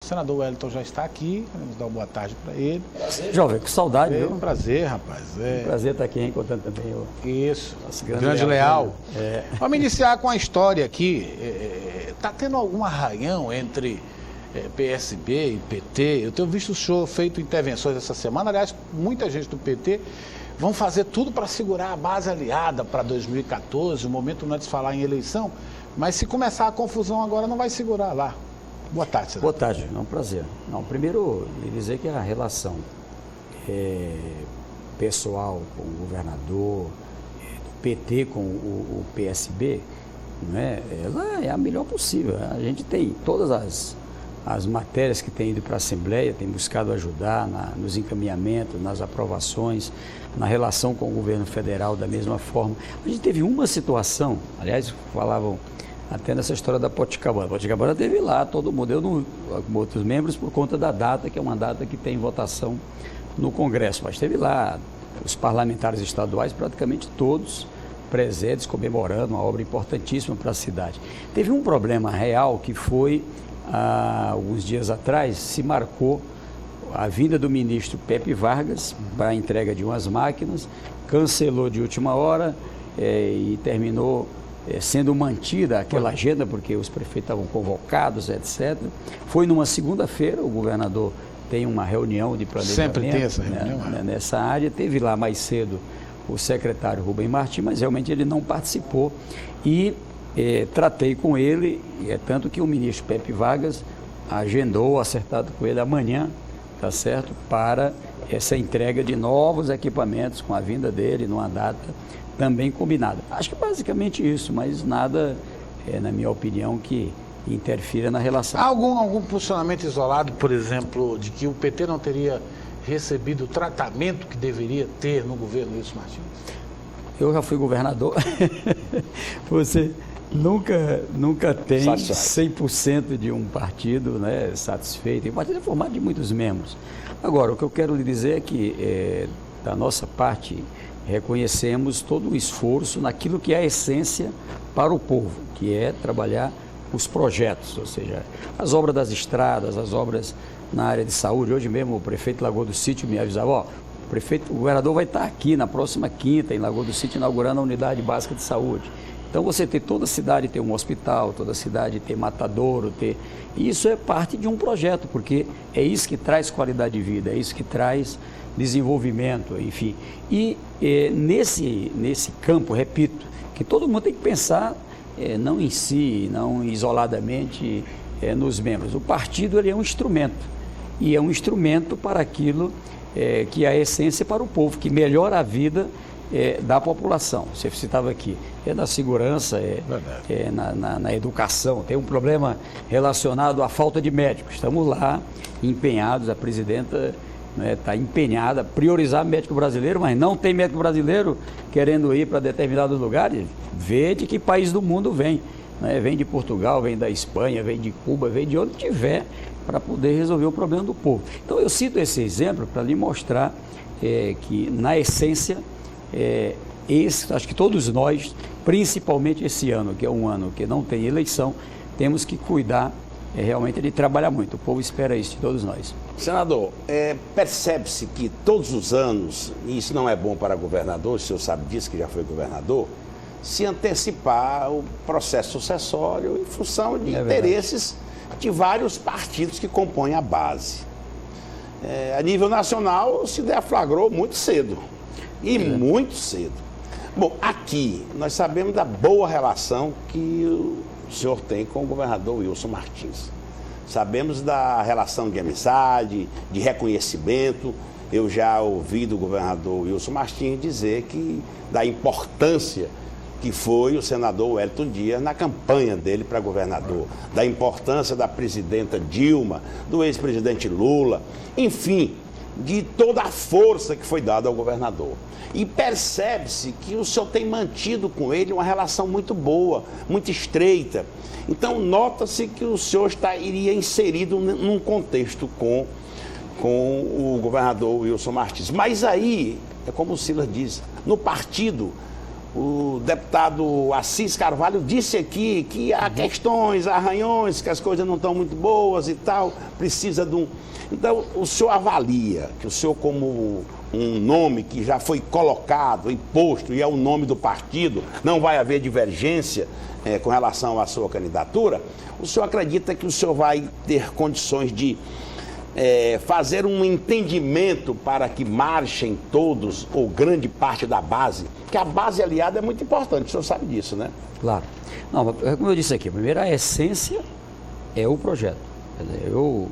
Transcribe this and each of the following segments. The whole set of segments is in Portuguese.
O senador Wellington já está aqui, vamos dar uma boa tarde para ele. Prazer, jovem, que saudade, viu? Um prazer, rapaz. Um prazer estar aqui, encontrando também o... Isso, grande Leal. Vamos iniciar com a história aqui. Está tendo algum arranhão entre PSB e PT? Eu tenho visto o senhor feito intervenções essa semana, aliás, muita gente do PT vão fazer tudo para segurar a base aliada para 2014, o momento não é de se falar em eleição, mas se começar a confusão agora não vai segurar lá. Boa tarde, senador. Boa tarde, é um prazer. Não, primeiro, dizer que a relação pessoal com o governador, do PT com o PSB, né, ela é a melhor possível. A gente tem todas as matérias que tem ido para a Assembleia, tem buscado ajudar nos encaminhamentos, nas aprovações, na relação com o governo federal da mesma forma. A gente teve uma situação, aliás, falavam até nessa história da Poticabana. A Poticabana teve lá, todo mundo, eu não, com outros membros, por conta da data, que é uma data que tem votação no Congresso, mas teve lá os parlamentares estaduais, praticamente todos presentes, comemorando uma obra importantíssima para a cidade. Teve um problema real que foi, há alguns dias atrás, se marcou a vinda do ministro Pepe Vargas para a entrega de umas máquinas, cancelou de última hora e terminou sendo mantida aquela agenda, porque os prefeitos estavam convocados, etc. Foi numa segunda-feira, o governador tem uma reunião de planejamento. Sempre tem essa reunião. Nessa área, teve lá mais cedo o secretário Rubem Martins, mas realmente ele não participou. E tratei com ele, tanto que o ministro Pepe Vargas agendou, acertado com ele amanhã, tá certo, para essa entrega de novos equipamentos com a vinda dele numa data também combinada. Acho que basicamente isso, mas nada, na minha opinião, que interfira na relação. Há algum posicionamento isolado, por exemplo, de que o PT não teria recebido o tratamento que deveria ter no governo Wilson Martins? Eu já fui governador. Você nunca tem 100% de um partido, né, satisfeito. O partido é formado de muitos membros. Agora, o que eu quero lhe dizer é que, da nossa parte, reconhecemos todo o esforço naquilo que é a essência para o povo, que é trabalhar os projetos, ou seja, as obras das estradas, as obras na área de saúde. Hoje mesmo o prefeito Lagoa do Sítio me avisava, o governador vai estar aqui na próxima quinta, em Lagoa do Sítio, inaugurando a unidade básica de saúde. Então você tem toda a cidade tem um hospital, toda a cidade tem matadouro, e isso é parte de um projeto, porque é isso que traz qualidade de vida, é isso que traz desenvolvimento, enfim. E nesse campo, repito, que todo mundo tem que pensar não em si, não isoladamente nos membros. O partido ele é um instrumento, e é um instrumento para aquilo que é a essência para o povo, que melhora a vida da população. Você citava aqui, na segurança, na educação. Tem um problema relacionado à falta de médicos. Estamos lá empenhados, a presidenta está empenhada a priorizar médico brasileiro, mas não tem médico brasileiro querendo ir para determinados lugares. Vê de que país do mundo vem. Vem de Portugal, vem da Espanha, vem de Cuba, vem de onde tiver, para poder resolver o problema do povo. Então eu cito esse exemplo para lhe mostrar que, na essência, acho que todos nós, principalmente esse ano, que é um ano que não tem eleição, temos que cuidar realmente de trabalhar muito. O povo espera isso de todos nós. Senador, percebe-se que todos os anos, e isso não é bom para governador, o senhor sabe disso, que já foi governador, se antecipar o processo sucessório em função de interesses de vários partidos que compõem a base. A nível nacional se deflagrou muito cedo, muito cedo. Bom, aqui nós sabemos da boa relação que o senhor tem com o governador Wilson Martins. Sabemos da relação de amizade, de reconhecimento. Eu já ouvi do governador Wilson Martins dizer da importância que foi o senador Wellington Dias na campanha dele para governador, da importância da presidenta Dilma, do ex-presidente Lula, enfim, de toda a força que foi dada ao governador. E percebe-se que o senhor tem mantido com ele uma relação muito boa, muito estreita. Então, nota-se que o senhor iria inserido num contexto com o governador Wilson Martins. Mas aí, é como o Silas diz, no partido, O deputado Assis Carvalho disse aqui que há questões, arranhões, que as coisas não estão muito boas e tal, precisa de um... Então, o senhor avalia que o senhor, como um nome que já foi colocado, imposto, e é o nome do partido, não vai haver divergência com relação à sua candidatura, o senhor acredita que o senhor vai ter condições de fazer um entendimento para que marchem todos, ou grande parte da base? Porque a base aliada é muito importante, o senhor sabe disso, né? Claro. Não, como eu disse aqui, primeiro a essência é o projeto. Quer dizer, eu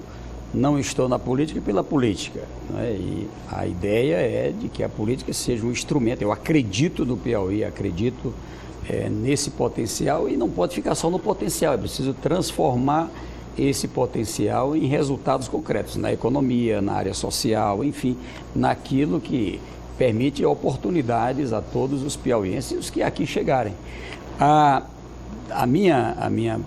não estou na política pela política, né? E a ideia é de que a política seja um instrumento. Eu acredito no Piauí, acredito nesse potencial, e não pode ficar só no potencial, é preciso transformar esse potencial em resultados concretos, na economia, na área social, enfim, naquilo que permite oportunidades a todos os piauienses e os que aqui chegarem. A minha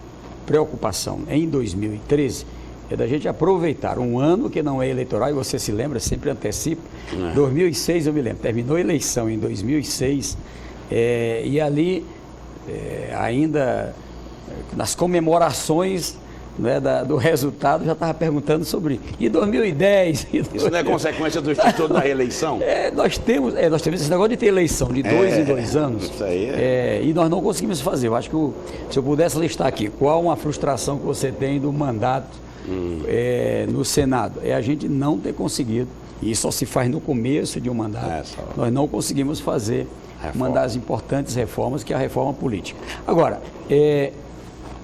preocupação em 2013 é da gente aproveitar um ano que não é eleitoral, e você se lembra, sempre antecipa. 2006 eu me lembro, terminou a eleição em 2006, e ali ainda nas comemorações, né, do resultado, já estava perguntando sobre... E 2010? Isso não é consequência do Instituto da Reeleição? Nós temos esse negócio de ter eleição de 2 em 2 anos. Isso aí e nós não conseguimos fazer. Eu acho que se eu pudesse listar aqui, qual uma frustração que você tem do mandato no Senado? É a gente não ter conseguido, e isso só se faz no começo de um mandato, nós não conseguimos fazer uma das importantes reformas, que é a reforma política. Agora,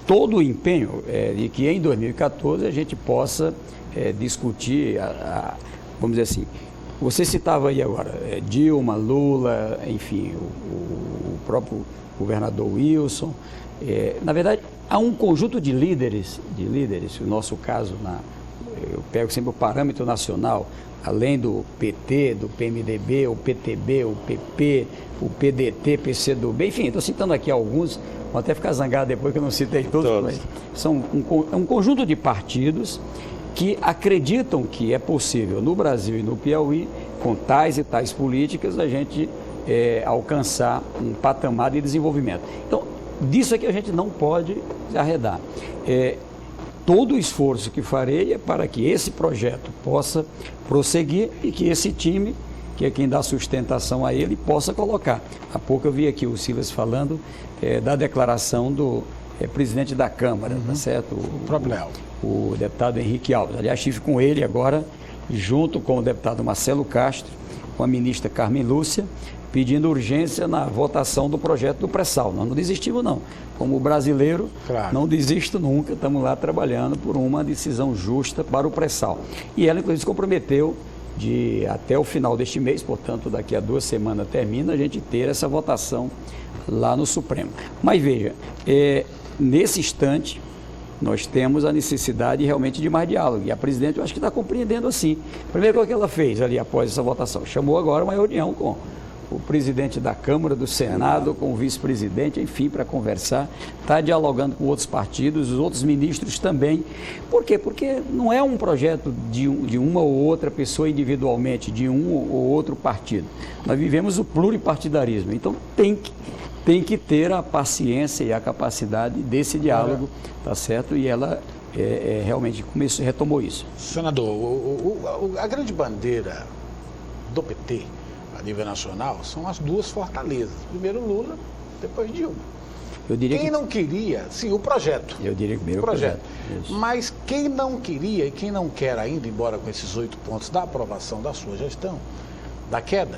todo o empenho de que em 2014 a gente possa discutir, vamos dizer assim, você citava aí agora, Dilma, Lula, enfim, o próprio governador Wilson. Na verdade, há um conjunto de líderes, no nosso caso, eu pego sempre o parâmetro nacional, além do PT, do PMDB, o PTB, o PP, o PDT, PCdoB, enfim, estou citando aqui alguns, vou até ficar zangado depois que eu não citei todos. Mas são um conjunto de partidos que acreditam que é possível no Brasil e no Piauí, com tais e tais políticas, a gente alcançar um patamar de desenvolvimento. Então, disso aqui a gente não pode arredar. Todo o esforço que farei é para que esse projeto possa prosseguir e que esse time, que é quem dá sustentação a ele, possa colocar. Há pouco eu vi aqui o Silas falando da declaração do presidente da Câmara, tá certo? O deputado Henrique Alves. Aliás, estive com ele agora, junto com o deputado Marcelo Castro, com a ministra Carmen Lúcia, pedindo urgência na votação do projeto do pré-sal. Nós não desistimos, não. Como brasileiro, não desisto nunca, estamos lá trabalhando por uma decisão justa para o pré-sal. E ela, inclusive, se comprometeu de, até o final deste mês, portanto, daqui a 2 semanas termina, a gente ter essa votação lá no Supremo. Mas veja, nesse instante, nós temos a necessidade realmente de mais diálogo. E a presidente, eu acho que está compreendendo assim. Primeiro, o que ela fez ali após essa votação? Chamou agora uma reunião com o presidente da Câmara, do Senado, com o vice-presidente, enfim, para conversar, está dialogando com outros partidos, os outros ministros também. Por quê? Porque não é um projeto de uma ou outra pessoa individualmente, de um ou outro partido. Nós vivemos o pluripartidarismo, então tem que ter a paciência e a capacidade desse diálogo, tá certo? E ela realmente retomou isso. Senador, a grande bandeira do PT a nível nacional são as 2 fortalezas. Primeiro Lula, depois Dilma. Eu diria quem não queria, sim, o projeto. Eu diria que primeiro o projeto. Mas quem não queria e quem não quer ainda, embora com esses 8 pontos da aprovação da sua gestão, da queda,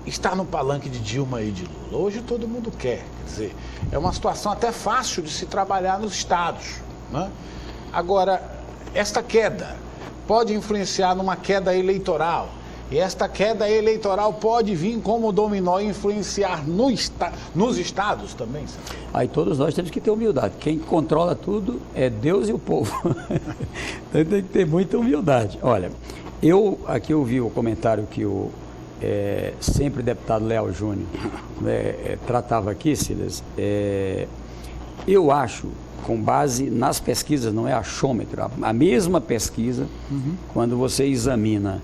estar no palanque de Dilma e de Lula. Hoje todo mundo quer dizer, é uma situação até fácil de se trabalhar nos estados, né? Agora, esta queda pode influenciar numa queda eleitoral. E esta queda eleitoral pode vir como dominó e influenciar nos estados também, senhor? Aí todos nós temos que ter humildade. Quem controla tudo é Deus e o povo. Então tem que ter muita humildade. Olha, aqui eu vi o comentário que o sempre deputado Leal Júnior tratava aqui, Silas. Eu acho, com base nas pesquisas, não é achômetro, a mesma pesquisa, quando você examina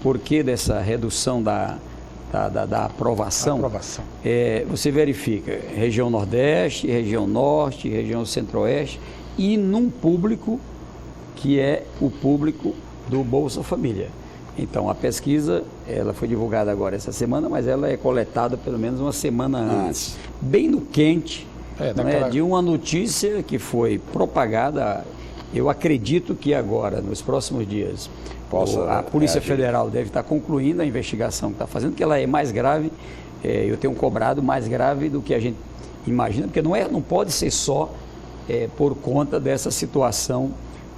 por que dessa redução da aprovação, você verifica região Nordeste, região Norte, região Centro-Oeste, e num público que é o público do Bolsa Família. Então, a pesquisa, ela foi divulgada agora essa semana, mas ela é coletada pelo menos uma semana antes, bem no quente, de uma notícia que foi propagada. Eu acredito que agora, nos próximos dias, a Polícia Federal deve estar concluindo a investigação que está fazendo, que ela é mais grave, eu tenho cobrado mais grave do que a gente imagina, porque não pode ser só por conta dessa situação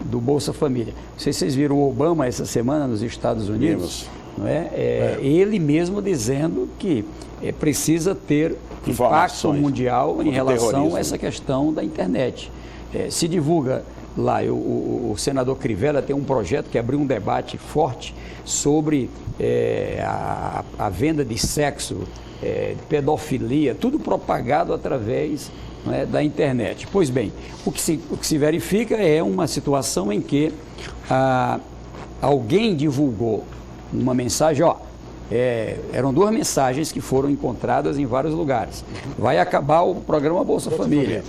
do Bolsa Família. Não sei se vocês viram o Obama essa semana nos Estados Unidos, não é? Ele mesmo dizendo que precisa ter impacto mundial em relação a essa questão da internet. Se divulga lá, o senador Crivella tem um projeto que abriu um debate forte sobre a venda de sexo, pedofilia, tudo propagado através da internet. Pois bem, o que se verifica é uma situação em que alguém divulgou uma mensagem, eram 2 mensagens que foram encontradas em vários lugares. Vai acabar o programa Bolsa Família.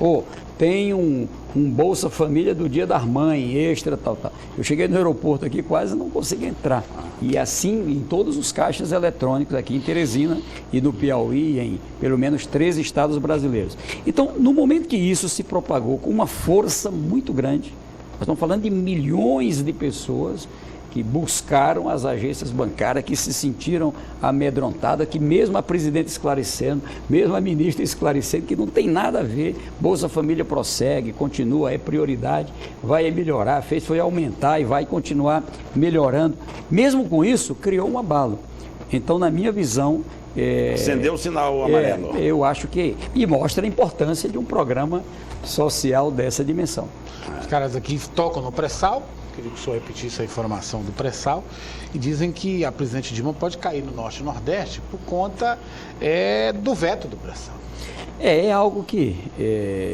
Tem um Bolsa Família do Dia das Mães, extra, tal. Eu cheguei no aeroporto aqui, quase não consegui entrar. E assim, em todos os caixas eletrônicos aqui em Teresina e no Piauí, em pelo menos 13 estados brasileiros. Então, no momento que isso se propagou com uma força muito grande, nós estamos falando de milhões de pessoas que buscaram as agências bancárias, que se sentiram amedrontadas, que mesmo a presidente esclarecendo, mesmo a ministra esclarecendo que não tem nada a ver, Bolsa Família prossegue, continua, é prioridade, vai melhorar, foi aumentar e vai continuar melhorando. Mesmo com isso, criou um abalo. Então, na minha visão... acendeu o sinal amarelo. Eu acho que... E mostra a importância de um programa social dessa dimensão. Os caras aqui tocam no pré-sal. Queria que o senhor repetisse a informação do pré-sal, e dizem que a presidente Dilma pode cair no Norte e Nordeste por conta do veto do pré-sal. É algo que,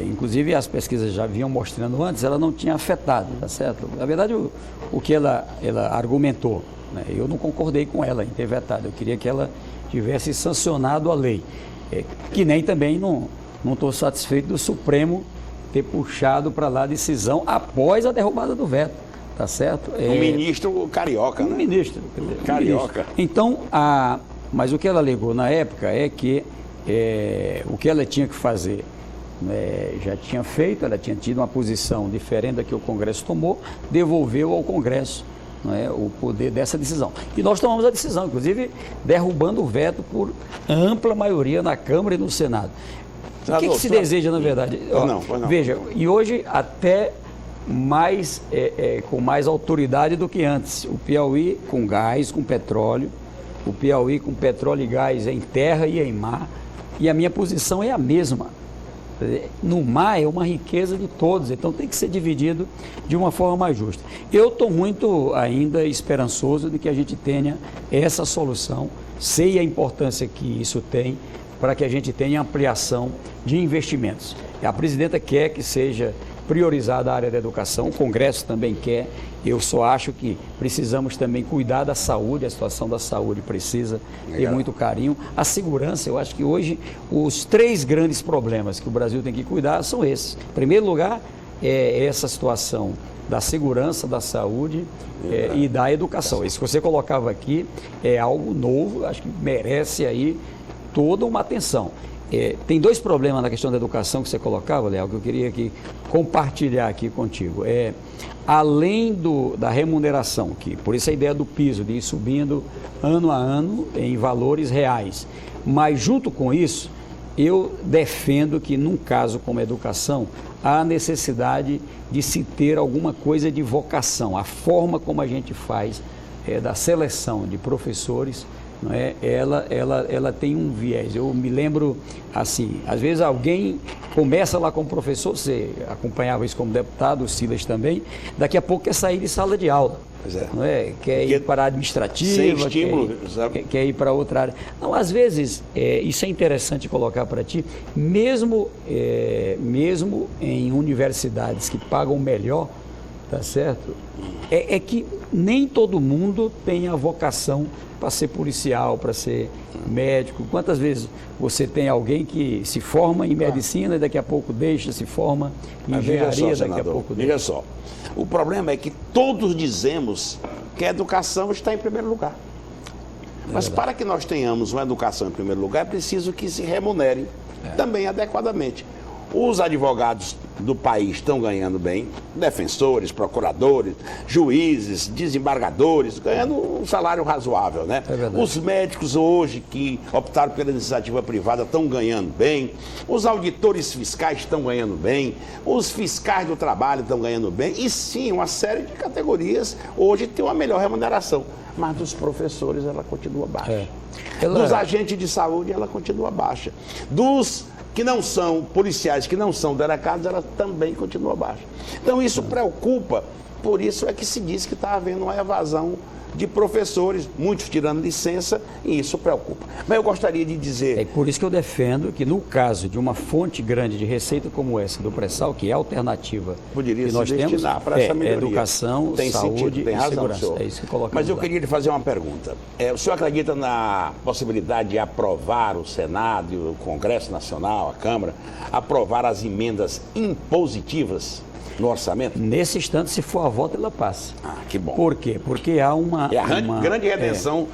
inclusive, as pesquisas já vinham mostrando antes, ela não tinha afetado, tá certo? Na verdade, o que ela argumentou, né, eu não concordei com ela em ter vetado, eu queria que ela tivesse sancionado a lei, que nem também não estou satisfeito do Supremo ter puxado para lá a decisão após a derrubada do veto. Tá certo? Um ministro carioca, né? Ministro. Carioca. Então, mas o que ela alegou na época é que o que ela tinha que fazer já tinha feito, ela tinha tido uma posição diferente da que o Congresso tomou, devolveu ao Congresso o poder dessa decisão. E nós tomamos a decisão, inclusive derrubando o veto por ampla maioria na Câmara e no Senado. O que se deseja, na verdade? Não. Veja, e hoje até... com mais autoridade do que antes. O Piauí com gás, com petróleo, o Piauí com petróleo e gás em terra e em mar, e a minha posição é a mesma. No mar é uma riqueza de todos, então tem que ser dividido de uma forma mais justa. Eu estou muito ainda esperançoso de que a gente tenha essa solução, sei a importância que isso tem para que a gente tenha ampliação de investimentos. A presidenta quer que seja priorizada a área da educação, o Congresso também quer, eu só acho que precisamos também cuidar da saúde, a situação da saúde precisa ter muito carinho. A segurança, eu acho que hoje os 3 grandes problemas que o Brasil tem que cuidar são esses. Em primeiro lugar, essa situação da segurança, da saúde e da educação. Isso que você colocava aqui é algo novo, acho que merece aí toda uma atenção. Tem 2 problemas na questão da educação que você colocava, Léo, que eu queria aqui compartilhar aqui contigo. Além da remuneração, que por isso a ideia do piso, de ir subindo ano a ano em valores reais. Mas junto com isso, eu defendo que num caso como a educação, há necessidade de se ter alguma coisa de vocação. A forma como a gente faz da seleção de professores, não é? Ela tem um viés. Eu me lembro assim, às vezes alguém começa lá como professor, você acompanhava isso como deputado, o Silas também, daqui a pouco quer sair de sala de aula. Não é? Quer ir para a administrativa, sem estímulo, quer ir para outra área. Não, às vezes, isso é interessante colocar para ti, mesmo em universidades que pagam melhor, tá certo? É que nem todo mundo tem a vocação para ser policial, para ser médico. Quantas vezes você tem alguém que se forma em medicina e daqui a pouco deixa, se forma em engenharia, daqui a pouco deixa? Veja só, o problema é que todos dizemos que a educação está em primeiro lugar. Mas para que nós tenhamos uma educação em primeiro lugar, é preciso que se remunere também adequadamente. Os advogados do país estão ganhando bem, defensores, procuradores, juízes, desembargadores, ganhando um salário razoável, né? Os médicos hoje que optaram pela iniciativa privada estão ganhando bem, os auditores fiscais estão ganhando bem, os fiscais do trabalho estão ganhando bem, e sim, uma série de categorias hoje tem uma melhor remuneração. Mas dos professores ela continua baixa. Dos agentes de saúde ela continua baixa. Dos que não são policiais, que não são delegados, ela também continua baixa. Então isso preocupa, por isso é que se diz que está havendo uma evasão de professores, muitos tirando licença, e isso preocupa. Mas eu gostaria de dizer... É por isso que eu defendo que no caso de uma fonte grande de receita como essa do pré-sal, que é a alternativa poderia que nós temos, para essa melhoria. Educação, tem saúde sentido, tem razão, e segurança. Senhor. É isso que coloca. Mas eu queria lhe fazer uma pergunta. O senhor acredita na possibilidade de aprovar o Senado, o Congresso Nacional, a Câmara, aprovar as emendas impositivas no orçamento? Nesse instante, se for a voto, ela passa. Ah, que bom. Por quê? Porque há uma... É a grande redenção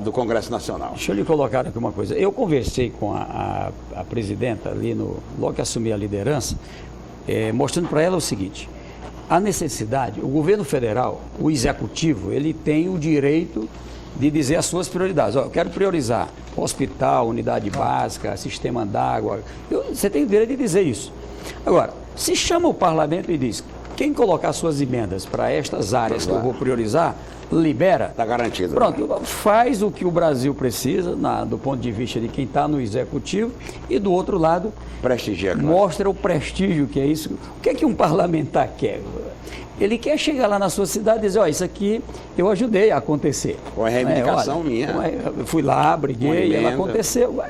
do Congresso Nacional. Deixa eu lhe colocar aqui uma coisa. Eu conversei com a presidenta ali, logo que assumi a liderança, mostrando para ela o seguinte: a necessidade, o governo federal, o executivo, ele tem o direito de dizer as suas prioridades. Eu quero priorizar hospital, unidade básica, sistema d'água. Você tem o direito de dizer isso. Agora, se chama o parlamento e diz: quem colocar suas emendas para estas áreas que eu vou priorizar, libera. Está garantido. Pronto, faz o que o Brasil precisa, do ponto de vista de quem está no executivo, e do outro lado, prestigia, mostra o prestígio que é isso. O que é que um parlamentar quer? Ele quer chegar lá na sua cidade e dizer: ó, isso aqui eu ajudei a acontecer. Com a reivindicação minha. Eu fui lá, briguei, e ela aconteceu.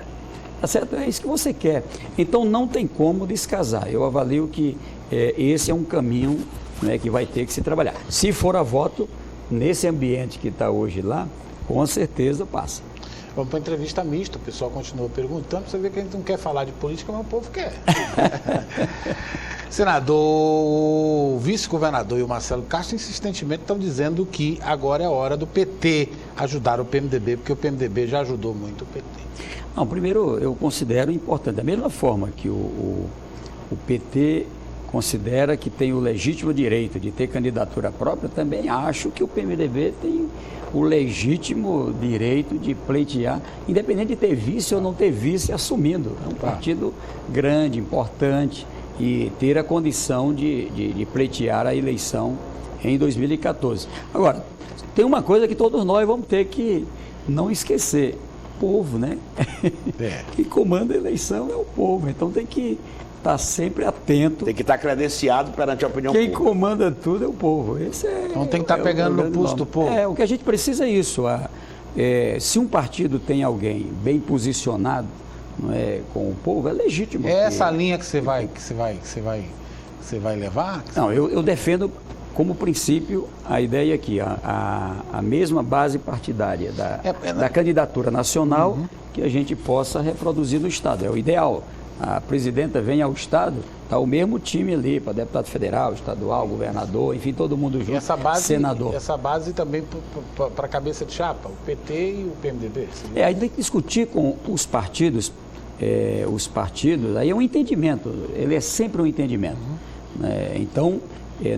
Tá certo? É isso que você quer. Então não tem como descasar. Eu avalio que esse é um caminho, né, que vai ter que se trabalhar. Se for a voto, nesse ambiente que está hoje lá, com certeza passa. Vamos para a entrevista mista, o pessoal continua perguntando, você vê que a gente não quer falar de política, mas o povo quer. Senador, o vice-governador e o Marcelo Castro insistentemente estão dizendo que agora é a hora do PT ajudar o PMDB, porque o PMDB já ajudou muito o PT. Não, primeiro eu considero importante, da mesma forma que o PT considera que tem o legítimo direito de ter candidatura própria, também acho que o PMDB tem o legítimo direito de pleitear, independente de ter vice ou não ter vice, assumindo. É um partido grande, importante, e ter a condição de pleitear a eleição em 2014. Agora, tem uma coisa que todos nós vamos ter que não esquecer: povo, né? Quem comanda a eleição é o povo, então tem que estar sempre atento. Tem que estar credenciado perante a opinião pública. Quem comanda tudo é o povo. Então tem que estar pegando no pulso do povo. O que a gente precisa é isso. Se um partido tem alguém bem posicionado, não é, com o povo, é legítimo. É essa linha que você vai levar? Não, eu defendo como princípio a ideia aqui, a mesma base partidária da candidatura nacional, que a gente possa reproduzir no Estado. É o ideal. A presidenta vem ao Estado, está o mesmo time ali, para deputado federal, estadual, governador, enfim, todo mundo junto, senador. E essa base também para a cabeça de chapa, o PT e o PMDB? Aí tem que discutir com os partidos, aí é um entendimento, ele é sempre um entendimento. Então,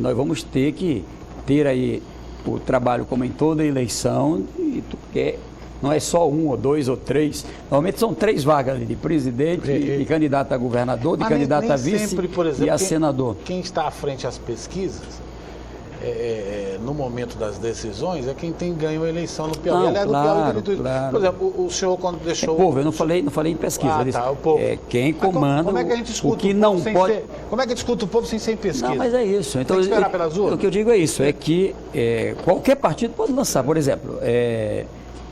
nós vamos ter que ter aí o trabalho como em toda eleição, porque não é só um, ou dois, ou três. Normalmente são 3 vagas ali, de presidente, de candidato a governador, de candidato a vice sempre, por exemplo, e a senador. Quem está à frente às pesquisas, no momento das decisões, é quem tem ganho a eleição no Piauí. Aliás, claro. Por exemplo, o senhor quando deixou... povo, eu não falei em pesquisa. O povo. Quem comanda, como é que a gente discuta o que não pode... Como é que discuta o povo sem pesquisa? Não, mas é isso. Então, tem que esperar pelas urnas? O que eu digo é isso, é que qualquer partido pode lançar. Por exemplo,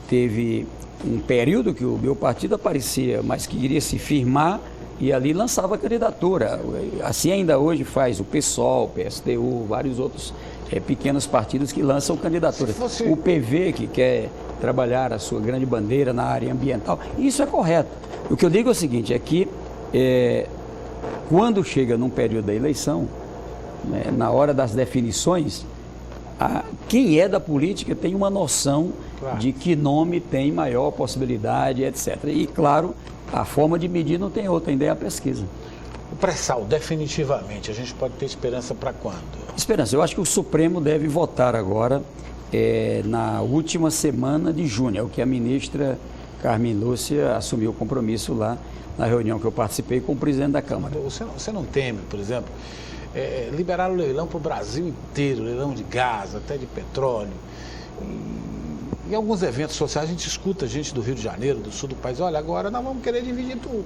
teve um período que o meu partido aparecia, mas que iria se firmar e ali lançava a candidatura. Assim ainda hoje faz o PSOL, o PSTU, vários outros pequenos partidos que lançam candidatura. O PV, que quer trabalhar a sua grande bandeira na área ambiental, isso é correto. O que eu digo é o seguinte, é que quando chega num período da eleição, né, na hora das definições, quem é da política tem uma noção de que nome tem maior possibilidade, etc. E, claro, a forma de medir não tem outra, ainda é a pesquisa. O pré-sal, definitivamente, a gente pode ter esperança para quando? Esperança. Eu acho que o Supremo deve votar agora na última semana de junho, é o que a ministra Carmen Lúcia assumiu o compromisso lá na reunião que eu participei com o presidente da Câmara. Você não teme, por exemplo, liberar o leilão para o Brasil inteiro, leilão de gás, até de petróleo? Em alguns eventos sociais a gente escuta gente do Rio de Janeiro, do sul do país, olha, agora nós vamos querer dividir tudo.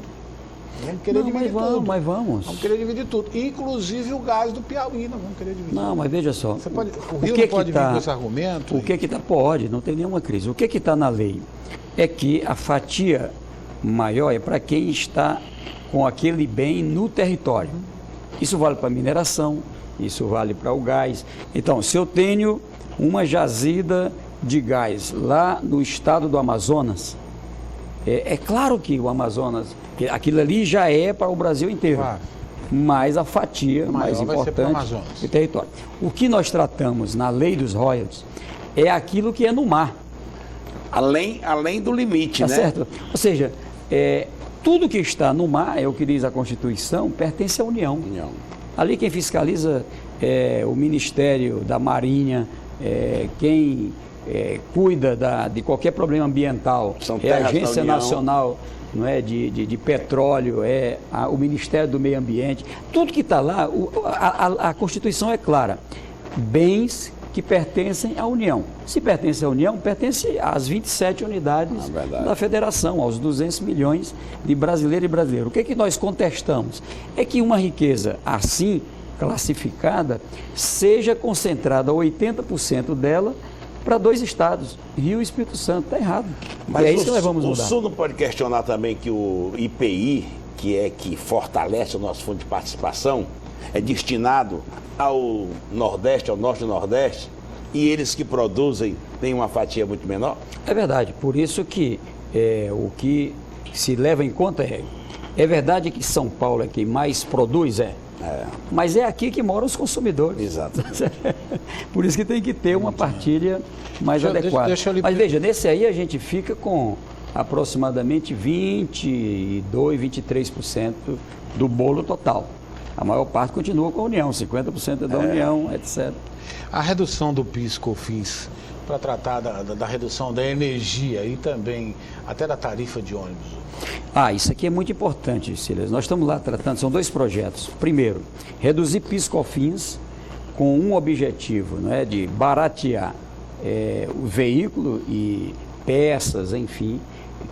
Vamos querer dividir tudo. Mas vamos. Vamos querer dividir tudo. Inclusive o gás do Piauí, nós vamos querer dividir. Não, mas veja só. O Rio não pode vir com esse argumento? O que está? Pode, não tem nenhuma crise. O que está na lei é que a fatia maior é para quem está com aquele bem no território. Isso vale para a mineração, isso vale para o gás. Então, se eu tenho uma jazida de gás lá no estado do Amazonas, é claro que o Amazonas, aquilo ali já é para o Brasil inteiro, claro, mas a fatia mais importante do território. O que nós tratamos na lei dos royalties é aquilo que é no mar. Além do limite, tá, né? Certo? Ou seja, tudo que está no mar, é o que diz a Constituição, pertence à União. Ali quem fiscaliza é o Ministério da Marinha, quem cuida de qualquer problema ambiental é a Agência Nacional, não é, de Petróleo, o Ministério do Meio Ambiente. Tudo que está lá, a Constituição é clara. Bens que pertencem à União. Se pertence à União, pertence às 27 unidades da Federação, aos 200 milhões de brasileiros e brasileiros. O que é que nós contestamos? É que uma riqueza assim classificada seja concentrada 80% dela para 2 estados, Rio e Espírito Santo. Está errado. Mas é isso que nós vamos mudar. O Sul não pode questionar também que o IPI, que fortalece o nosso fundo de participação, é destinado ao Nordeste, ao Norte e Nordeste, e eles que produzem têm uma fatia muito menor? É verdade, por isso que o que se leva em conta é verdade que São Paulo é quem mais produz, mas é aqui que moram os consumidores. Exato. Por isso que tem que ter uma partilha mais adequada. Mas veja, nesse aí a gente fica com aproximadamente 22%, 23% do bolo total. A maior parte continua com a União, 50% é da União, etc. A redução do PIS/COFINS para tratar da redução da energia e também até da tarifa de ônibus. Isso aqui é muito importante, Silas. Nós estamos lá tratando, são 2 projetos. Primeiro, reduzir PIS/COFINS com um objetivo, né, de baratear o veículo e peças, enfim,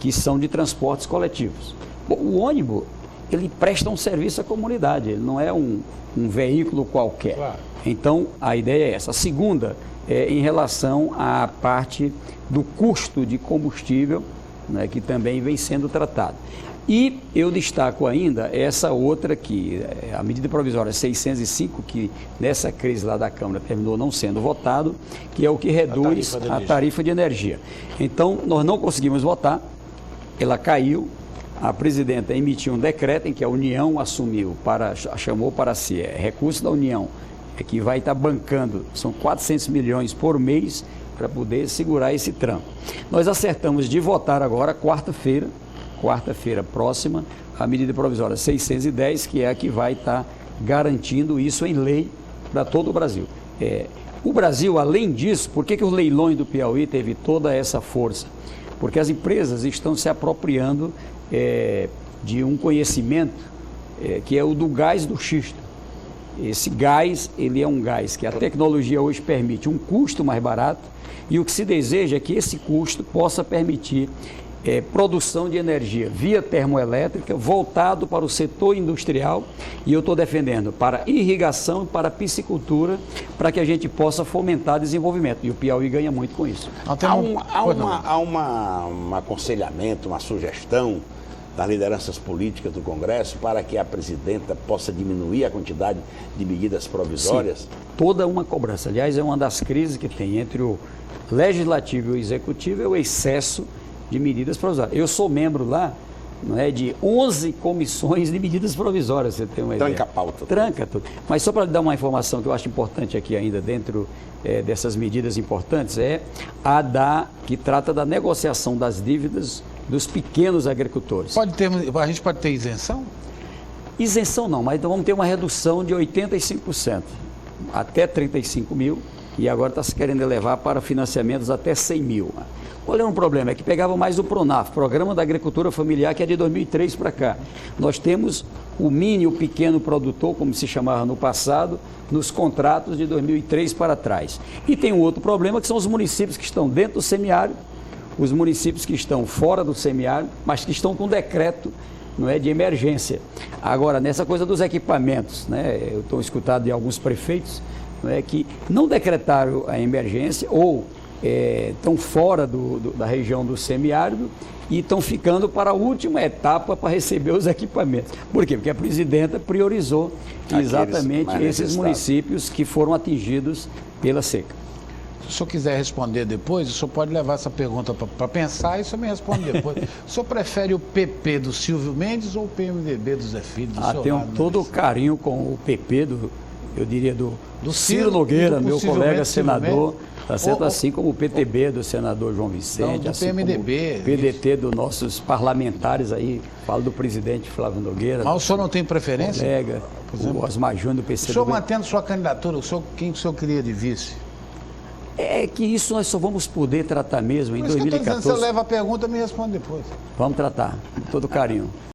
que são de transportes coletivos. Bom, o ônibus, ele presta um serviço à comunidade, ele não é um veículo qualquer. Claro. Então, a ideia é essa. A segunda é em relação à parte do custo de combustível, né, que também vem sendo tratado. E eu destaco ainda essa outra que a medida provisória 605, que nessa crise lá da Câmara terminou não sendo votado, que é o que reduz a tarifa de energia. Então, nós não conseguimos votar, ela caiu. A presidenta emitiu um decreto em que a União chamou para si, recurso da União, que vai estar bancando, são 400 milhões por mês para poder segurar esse tranco. Nós acertamos de votar agora, quarta-feira próxima, a medida provisória 610, que é a que vai estar garantindo isso em lei para todo o Brasil. O Brasil, além disso, por que os leilões do Piauí teve toda essa força? Porque as empresas estão se apropriando de um conhecimento que é o do gás do xisto. Esse gás, ele é um gás que a tecnologia hoje permite um custo mais barato, e o que se deseja é que esse custo possa permitir produção de energia via termoelétrica voltado para o setor industrial, e eu estou defendendo para irrigação e para piscicultura, para que a gente possa fomentar desenvolvimento, e o Piauí ganha muito com isso. Há um aconselhamento, uma sugestão das lideranças políticas do Congresso para que a presidenta possa diminuir a quantidade de medidas provisórias? Sim, toda uma cobrança. Aliás, é uma das crises que tem entre o Legislativo e o Executivo, é o excesso de medidas provisórias. Eu sou membro lá, não é, de 11 comissões de medidas provisórias, você tem uma ideia. Tranca a pauta. Tranca tudo. Mas só para lhe dar uma informação que eu acho importante aqui ainda dentro dessas medidas importantes, é que trata da negociação das dívidas dos pequenos agricultores. A gente pode ter isenção? Isenção não, mas então vamos ter uma redução de 85%, até 35 mil, e agora está se querendo elevar para financiamentos até 100 mil. Qual é um problema? É que pegava mais o PRONAF, Programa da Agricultura Familiar, que é de 2003 para cá. Nós temos o mini, o pequeno produtor, como se chamava no passado, nos contratos de 2003 para trás. E tem um outro problema, que são os municípios que estão dentro do semiárido, os municípios que estão fora do semiárido, mas que estão com decreto, não é, de emergência. Agora, nessa coisa dos equipamentos, né, eu estou escutado de alguns prefeitos, não é, que não decretaram a emergência ou estão fora da região do semiárido e estão ficando para a última etapa para receber os equipamentos. Por quê? Porque a presidenta priorizou exatamente esses municípios que foram atingidos pela seca. Se o senhor quiser responder depois, o senhor pode levar essa pergunta para pensar e o senhor me responde depois. O senhor prefere o PP do Silvio Mendes ou o PMDB do Zé Filho? Tenho todo o carinho com o PP, eu diria do Ciro Nogueira, meu colega senador, tá certo? Assim como o PTB do senador João Vicente, do assim PMDB, como o PDT dos nossos parlamentares aí, falo do presidente Flávio Nogueira. Mas o senhor não tem preferência? Colega, o Osmar Júnior do PCdoB. O senhor mantendo sua candidatura, quem o senhor queria de vice? É que isso nós só vamos poder tratar mesmo em 2014. Se eu levo a pergunta, me responde depois. Vamos tratar, com todo carinho.